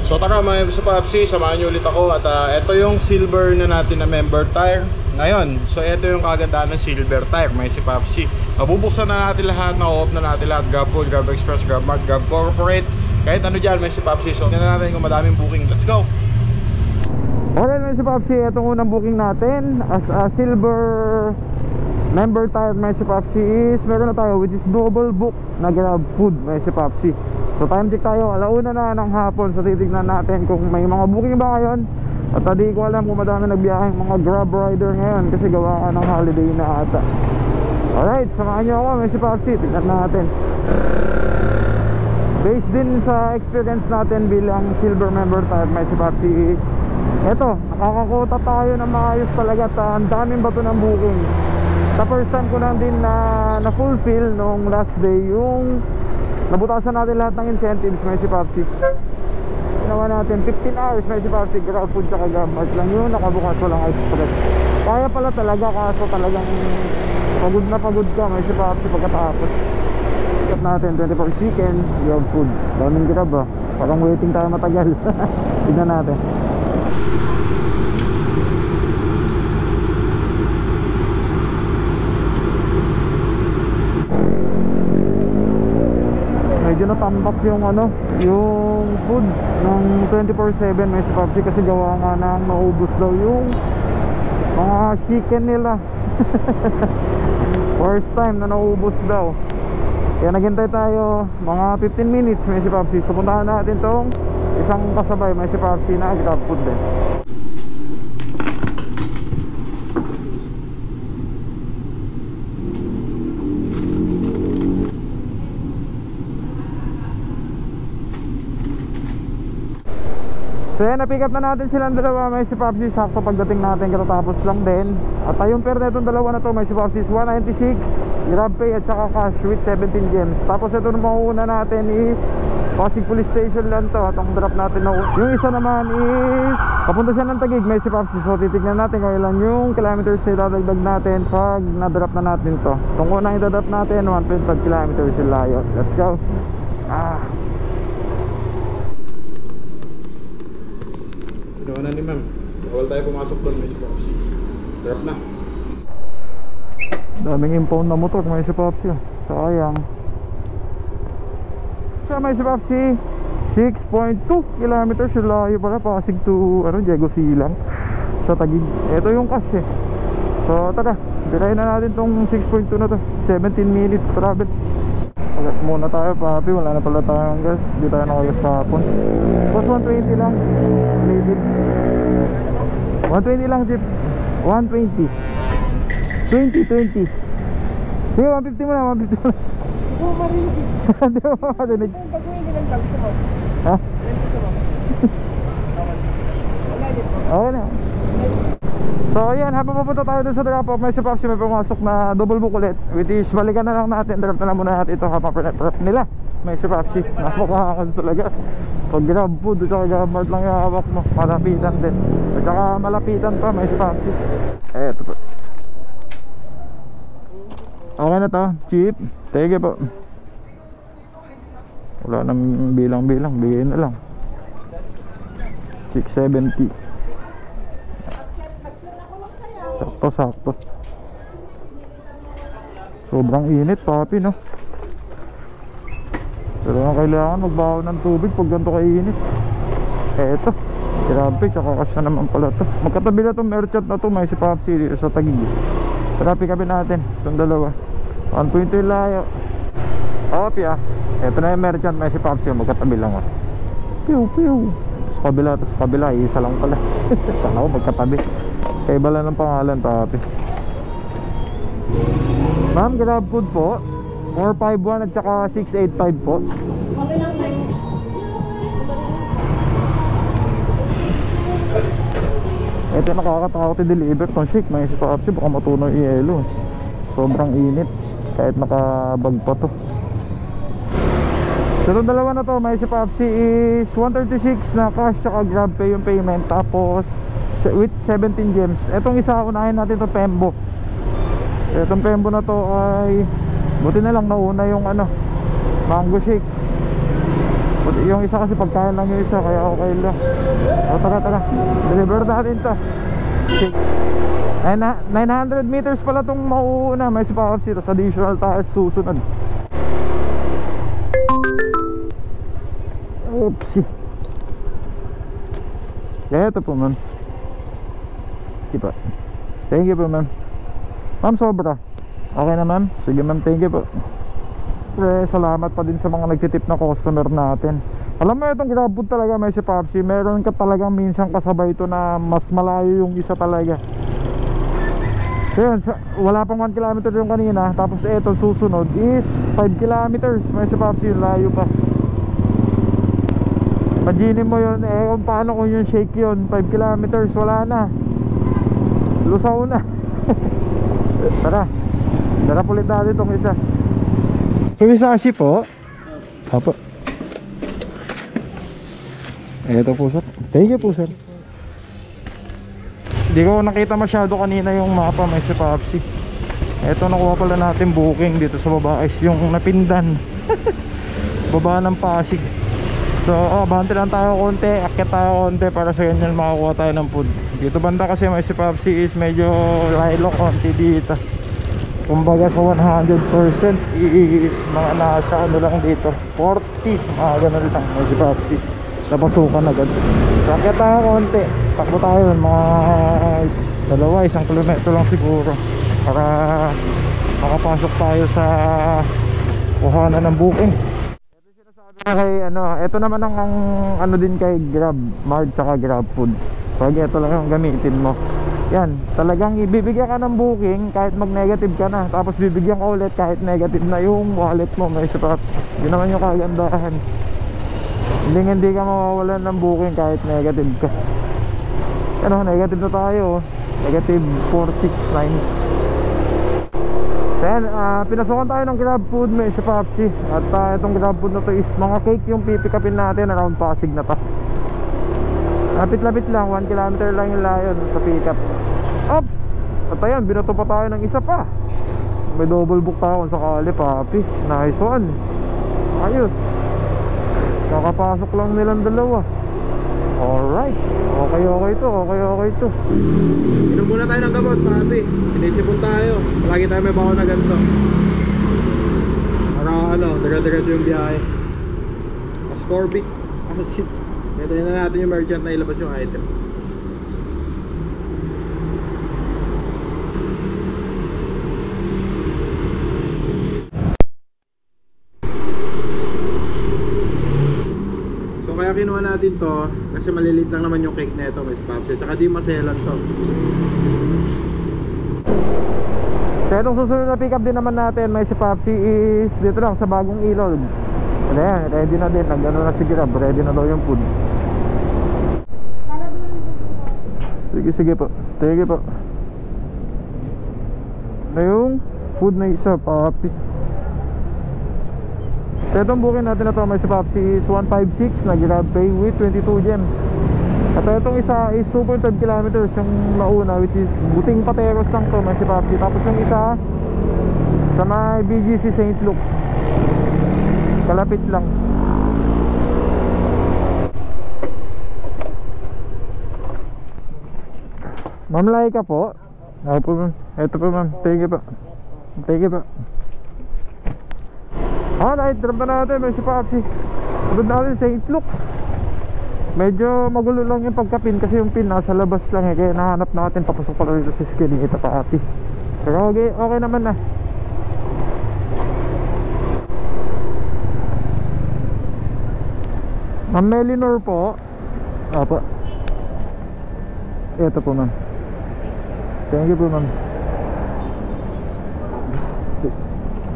So tara mga sa Popsi, samahan nyo ulit ako. At ito yung silver na natin na member tire ngayon. So ito yung kagandahan ng silver tire mga si Popsi. Mabubuksan na natin lahat, na-off na natin lahat. Grab Food, Grab Express, Grab Mart, Grab Corporate, kahit ano dyan mga si Popsi. So tingnan natin kung madaming booking. Let's go! Okay mga si Popsi, itong unang booking natin as a silver member tire mga si Popsi is meron na tayo, which is double book na Grab Food mga si Popsi. So time check tayo, alauna na ng hapon. So titignan natin kung may mga booking ba ngayon. At di ko alam kung madami nagbiyaheng mga Grab rider ngayon kasi gawa ka ng holiday na ata. Alright, samahan nyo ako mga si Popsi, tignan natin. Based din sa experience natin bilang silver member type mga si Popsi is eto, nakakakota tayo na maayos talaga. At ang daming bato ng booking. Sa first time ko lang din na fulfill nung last day yung nabutasan natin lahat ng incentives may si Popsi. Ginawa natin 15 hours may si Popsi, Grab Food tsaka Grab Mart lang yun, nakabukas walang express. Kaya pala talaga, kaso talagang pagod na pagod ka may si Popsi pagkatapos. Stop natin 24 chicken, Grab Food. Daming grab parang waiting tayo matagal. Tignan natin. Medyo natambak yung yung food ng 24/7 may si Popsi kasi gawa nga na naubos daw yung mga chicken nila. First time na naubos daw. Kaya naghintay tayo mga 15 minutes may si Popsi. So puntahan natin tong isang kasabay may si Popsi na Grab Food din. So yan, na-pick up na natin silang dalawa may si Popsi. Sakto pagdating natin, katatapos lang din. At yung pair na itong dalawa na to may si Popsi is 196 Grab Pay at saka cash with 17 gems. Tapos ito na mauuna natin is Pasig Police Station lang to. At ang drop natin na yung isa naman is papunta siya ng Taguig may si Popsi. So titignan natin kung ilan yung kilometers na idadagdag natin pag na-drop na natin to. Itong unang idadrop natin 1.5 kilometers yung layo. Let's go. Ginawa na ni ma'am. Bawal tayo pumasok doon may si Popsi. Drop na. Daming impound na motor may si Popsi. Sayang. So may si Popsi 6.2 kilometers yung layo pala. Pasig to Diego Silang sa Taguig. Ito yung cash So tara, birahin na natin tong 6.2 na to. 17 minutes travel. Gas muna tayo papi, wala na pala tayong gas. Hindi tayo nakagas kahapon. Tapos 120 lang jeep. 120 lang jeep. 120 20 sige 150 mo na 150 mo na. Hindi mo makarinig. Ha? Okay na. So ayan, habang papunta tayo dun sa drop off may si Popsi may pumasok na double book ulit, which is balikan na lang natin, drop na lang muna natin ito habang prep nila may si Popsi. Napakakas talaga pag Grab Food at saka Grab Mart lang yung hawak mo, malapitan din at saka malapitan pa may si Popsi. Eto po, okay na to, cheap. Tege po, wala nang bilang-bilang, bigyan na lang 670. Sakto. Sobrang init papi no. Pero kailangan magbaho ng tubig pag ganito kainit. Eto, grabe, tsaka kasya naman pala to. Magkatabi na itong merchant na to may si Popsi dito sa Taguig. Tara, pick upin natin itong dalawa. 120 layo. Papi eto na yung merchant may si Popsi. Magkatabi lang Piu sa kabila, isa lang pala. Sana ako magkatabi. Kaya bala ng pangalan papi. Ma'am, Grab Food po 451 at saka 685 po. Ito nakakatakot i-deliver tong shake may si Popsi, baka matunaw yung yelo. Sobrang init kahit nakabag pa to. So itong dalawa na to may si Popsi is 136 na cash tsaka Grab Pay yung payment, tapos with 17 gems. Etong isa, unahin natin to Pembo. Etong Pembo na to ay buti na lang nauna yung mango shake. Buti Yung isa kasi pagkain lang yung isa, kaya okay lang. O tara, deliver natin to. 900 meters pala itong mauuna. May sipakap dito sa additional tayo susunod. Oopsie. Ito po ma'am. Diba? Thank you po ma'am. Ma'am, sobra. Okay na ma'am? Sige ma'am, thank you po. Salamat pa din sa mga nagtitip na customer natin. Alam mo, itong grab food talaga may si Popsi. Meron ka talagang minsan kasabay ito na mas malayo yung isa talaga. So yun, wala pang 1 kilometer yung kanina. Tapos ito susunod is 5 kilometers. May si Popsi, layo pa. Imagine mo yun, kung paano kung yung shake yun 5 kilometers, wala na. Lusaw na. Tara pulit natin itong isa. Sumisashi po. Apo. Ito po sir. Thank you po sir. Hindi ko nakita masyado kanina yung mapa. May si Popsi. Ito nakuha pala natin booking dito sa baba. Is yung Napindan. Baba ng Pasig. So abante lang tayo konti. Akyat tayo konti para sa ganyan makakuha tayo ng food. Dito banda kasi may si Popsi is medyo lilo konti dito. Kumbaga sa 100% is mga nasa ano lang dito 40, gano'n lang may si Popsi. Napasukan agad. Sakit tayo konti. Takbo tayo mga 1 kilometro lang siguro para makapasok tayo sa kuhanan ng booking. Ito sinasabi na kay ito naman ang ano din kay Grab Mart saka Grab Food. Pag ito lang yung gamitin mo, yan, talagang ibibigyan ka ng booking kahit mag-negative ka na. Tapos bibigyan ka ulit kahit negative na yung wallet mo. May support. Yun naman yung kagandahan. Hindi ka mawawalan ng booking kahit negative ka. Negative na tayo. Negative 469. Then, pinasukan tayo ng Grab Food. May si Popsi. At itong Grab Food na to is mga cake yung pipikapin natin around Pasig na to. Lapit-lapit lang, 1 kilometer lang yung layo sa pick-up. Oops! At ayan, binato pa tayo ng isa pa. May double book tayo kung sakali, papi. Nice one. Ayos. Kakapasok lang nilang dalawa. Alright. Okay to. Inom muna tayo ng gamot, papi. Sinisipon tayo. Palagi tayo may bako na ganito. Para dagat-dagat yung biyahe. Ascorbic acid. Ito na natin yung merchant na ilabas yung item. So kaya kinuha natin to kasi malilit lang naman yung cake na ito, Miss Popsi. Tsaka di maselan to. So itong susunod na pick up din naman natin, may si Popsi is dito lang sa Bagong Ilog. Ayan, ready na din. Nag-ano na si Grab, ready na daw yung food. Sige po. Thank you po. Na yung food na isa, papi. So itong booking natin na to, may si Popsi is 156 na Grab Pay with 22 gems. At itong isa is 2.5 kilometers yung nauna, which is Buting Pateros lang to, may si Popsi. Tapos yung isa sa may BGC St. Luke's, kalapit lang. Ma'am Laika po. Ito po ma'am. Thank you po. Right, drop na natin. May si Popsi. Sunod natin St. Luke's. Medyo magulo lang yung pagkapin kasi yung pin nasa labas lang kaya nahanap natin papasok pala dito sa Skinny. Ito pa ati. Pero okay naman na. Ma'am Melinor po. Apo. Ito po ma'am. Thank you po ma'am.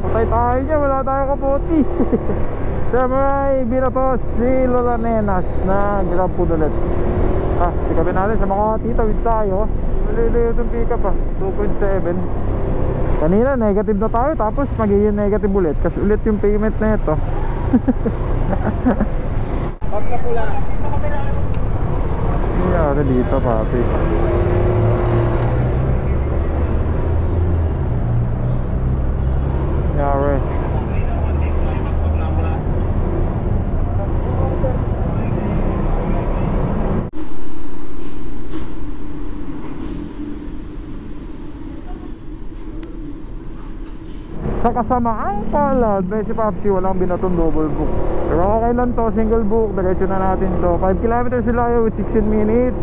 Patay tayo dyan, wala tayo kaputi. Sa may binatos si Lola Nenas na Grab Food ulit. Sikapin natin sa Makati, tawid tayo. Maliliyo itong pick up 2.7. Kanina negative na tayo, tapos magiging negative ulit kasi ulit yung payment na ito. Pag na pula. Nangyari dito papi. Nangyari. Sa kasamaang palad, may si Popsi walang binatong double book. Pero okay lang to, single book, diretso na natin to. 5 kilometers sila with 16 minutes.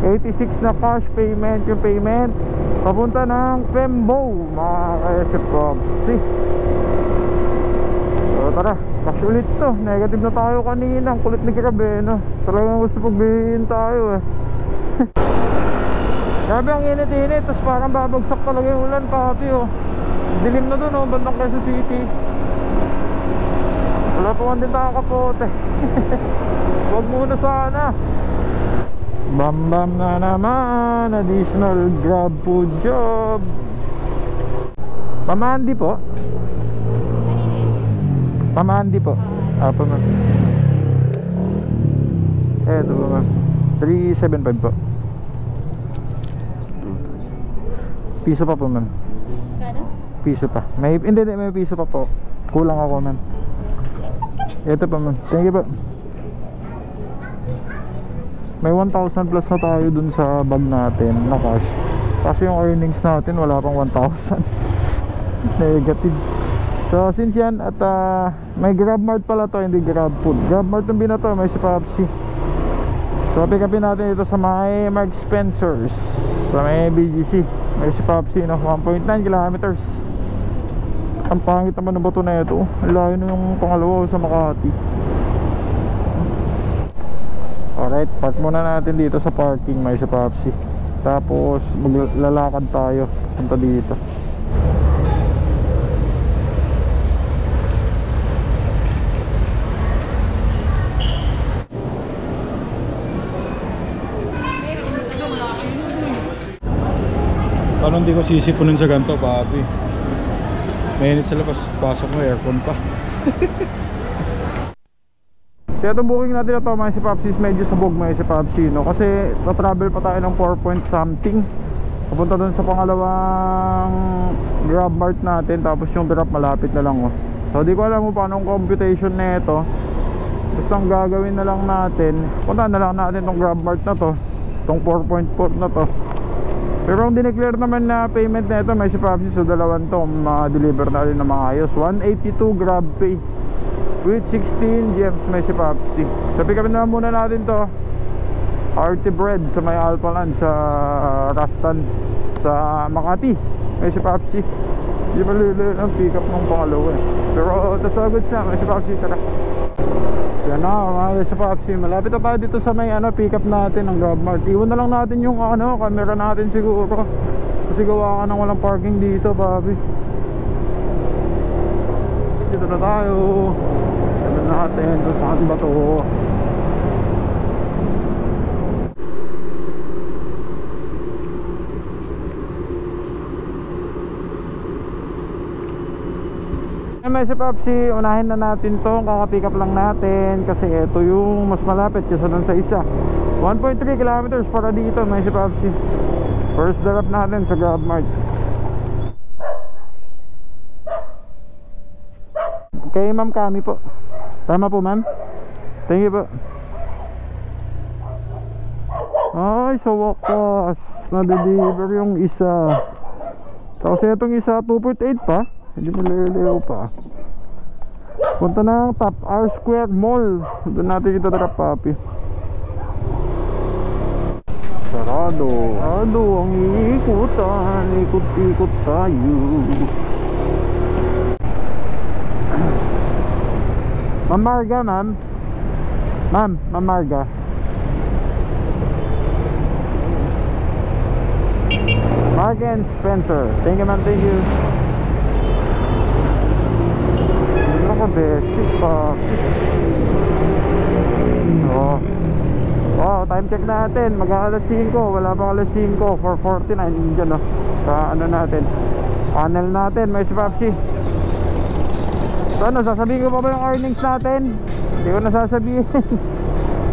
86 na cash payment yung payment. Papunta ng Fembo, mga ka-SF Popsi. So tara, cash ulit to. Negative na tayo kanina, ang kulit ni Grabe, no? Talagang gusto pagbihin tayo eh. Grabe ang init-init, tapos parang babagsak talaga yung ulan, Papi, oh. Dilim na dun, oh, bandang Quezon City. Wala pa man din tayo kapote. Huwag muna sana. Bam bam na naman, additional grab food job. Pamandi po. Pamandi po. Apa ma'am? Eto po ma'am, 375 po. Piso pa po ma'am. Kano? Piso pa. Hindi, may piso pa po. Kulang ako ma'am. Ito pa ma'am. Thank you po. May 1,000 plus na tayo dun sa bag natin na cash. Kasi yung earnings natin wala pang 1,000. Negative. So since yan at may GrabMart pala to, hindi GrabFood. GrabMart yung binato, may si Popsi. So pick upin natin ito sa may Mark Spencer's, sa may BGC. May si Popsi, no? 1.9 kilometers. Ang pangit naman ng bato na ito. Layo na yung pangalawa sa Makati. Alright, park muna natin dito sa parking, may si Popsi. Tapos maglalakad tayo punta dito. Paano hindi ko sisipunin sa ganito, Papi? Mainit sa labas, pasok mo, aircon pa. So itong booking natin na to, may si Popsi, medyo sabog may si Popsi, no? Kasi travel pa tayo ng 4 point something. Papunta dun sa pangalawang GrabMart natin. Tapos yung drop malapit na lang, oh. So di ko alam kung paano ang computation na ito. Basta ang gagawin na lang natin, punta na lang natin tong GrabMart na to, tong 4.4 na to. Pero ang dineclare naman na payment na ito, may si Popsi, so dalawan to, ma-deliver na rin na maayos. 182 GrabPay with 16 gems, may si Popsi. So pick upin na muna natin to, RT Bread sa may Alpaland, sa Rastan, sa Makati, may si Popsi. Hindi malili ang pick up ng pangalawa eh. Pero that's all good na, may si Popsi, tara. Yan na, may si Popsi. Malapit na pa dito sa may pick up natin ng GrabMart. Iwan na lang natin yung camera natin siguro, kasi gawa ka nang walang parking dito, Papi. Dito na tayo. Tignan natin kung saan ba to. May si Popsi, unahin na natin to, kaka-pick up lang natin kasi ito yung mas malapit kaysa dun sa isa. 1.3 kilometers para dito, may si Popsi. First drop natin sa GrabMart. Kay Ma'am Kami po. Tama po, ma'am? Thank you po. Ay, sa wakas na-deliver yung isa. Tapos itong isa 2.8 pa. Hindi mo lelew pa. Punta ng Top R Square Mall. Doon natin ito drop, Papi. Sarado. Sarado ang iikutan. Ikot-ikot tayo. Ma'am Marga, ma'am. Ma'am Marga. Marga and Spencer. Thank you, ma'am. Thank you. Beshi pa. Oh, time check natin. Mag-aalas 5. Wala pang alas 5. 4:49 dyan, oh. Sa natin, panel natin, may si Popsi. So sasabihin ko pa ba yung earnings natin? Hindi ko na sasabihin.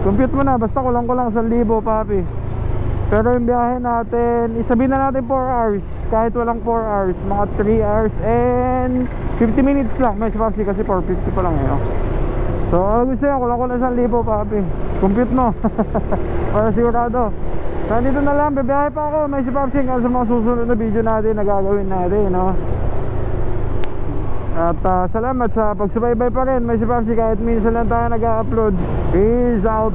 Compute mo na. Basta kulang-kulang 1,000, Papi. Pero yung biyahe natin, isabihin na natin 4 hours. Kahit walang 4 hours, mga 3 hours and 50 minutes lang. May si Popsi kasi 450 pa lang eh, no? So gusto yan, kulang-kulang 1,000, Papi. Compute mo. Para sigurado. So dito na lang, bibiyahe pa ako. May si Popsi sa mga susunod na video natin na gagawin natin, no? At salamat sa pagsubaybay pa rin. May si Papsi kahit minsan lang tayo nag-upload. Peace out.